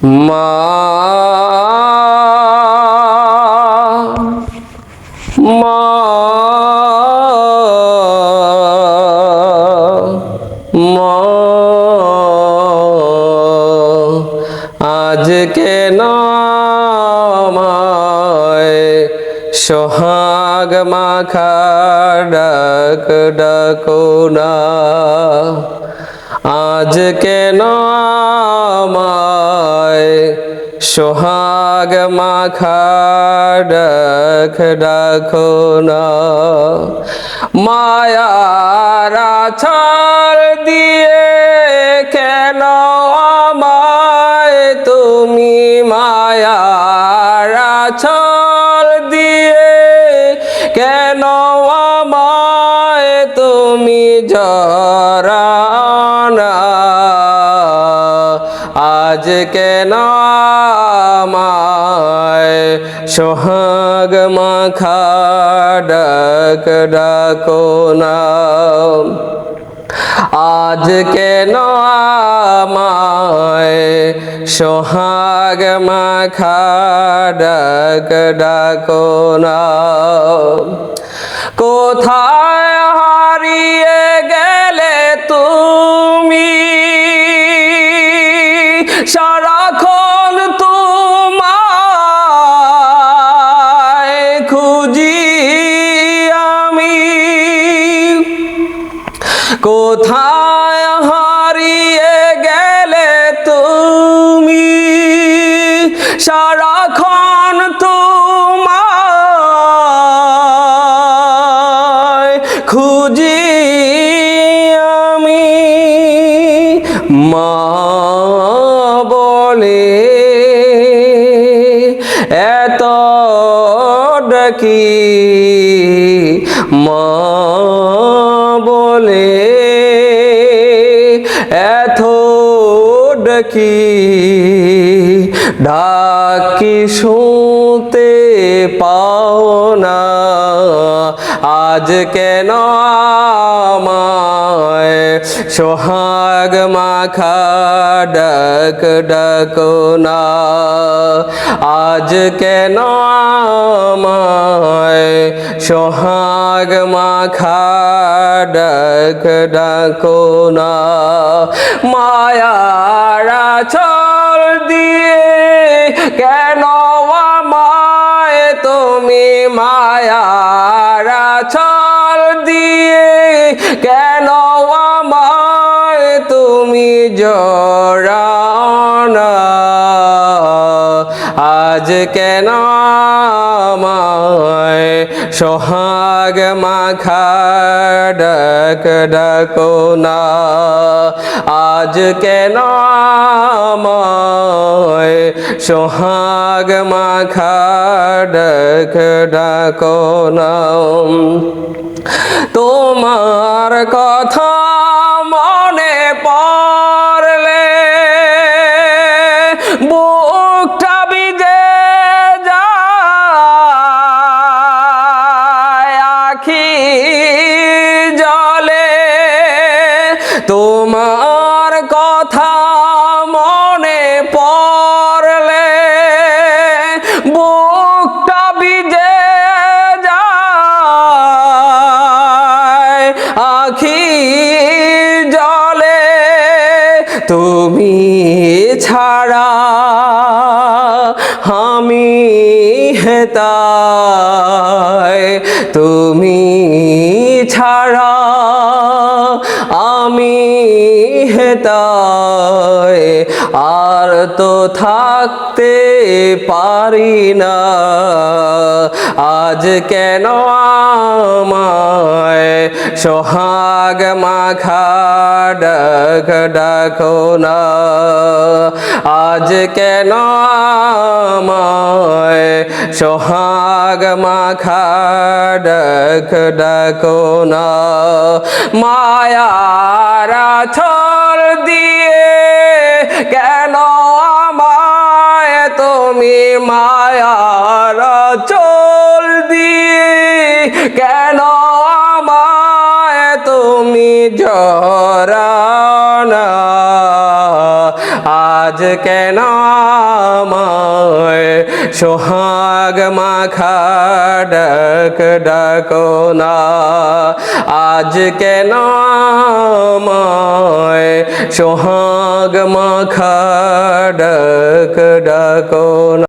মা মা মা আজ কেন আমায় সোহাগ মাখা ডাক ডাকো না, আজ কেন আমায় সোহাগ মাখা ডাক ডাকো না। মায়ার আঁচল দিয়ে কেন আমায় তুমি, মায়ার আঁচল দিয়ে কেন আমায় তুমি জড়াও না, আজ কেন আমায় সোহাগ মাখা ডাক ডাকো না। আজ কেন আমায় সোহাগ মাখা ডাক ডাকো না। কোথায় হারিয়ে গেলে তুমি, সারাক্ষণ তোমায় খুঁজি আমি। কোথায় হারিয়ে গেলে তুমি, সারাক্ষণ তোমায় খুঁজি আমি। মা বলে এত ডাকি, মা বলে এত ডাকি, ডাকি শুনতে পাও না, আজ কেন আমায় সোহাগ মাখা ডাক ডাকো না। আজ কেন আমায় সোহাগ মাখা ডাক ডাকো না। মায়ার আঁচল দিয়ে কেন আমায় তুমি, মায়ার আঁচল দিয়ে কেন আমায় তুমি জড়াও না, আজ কেন আমায় সোহাগ মাখা ডাক ডাকো না। আজ কেন আমায় সোহাগ মাখা ডাক ডাকো না। তোমার কথা মনে পড়লে বুকটা ভিজে যায় আখি জলে। তোমার কথা মনে পড়লে বুকটা ভিজে যায় আখি জলে। তুমি ছাড়া আমি হেতায়, তুমি ছাড়া আমি হেতায়, আর তো থাকতে পারি না, আজ কেন আমায় সোহাগ মাখা ডাক ডাকো না। আজ কেন আমায় সোহাগ মাখা ডাক ডাকো না। মায়ার আঁচল দিয়ে কেন আমায় তুমি, মায়ার আঁচল দিয়ে কেন আমায় তুমি জড়াও না, আজ আজ কেন আমায় সোহাগ মাখা ডাক ডাকো না আজ কেন আমায় সোহাগ মাখা ডাক ডাকো না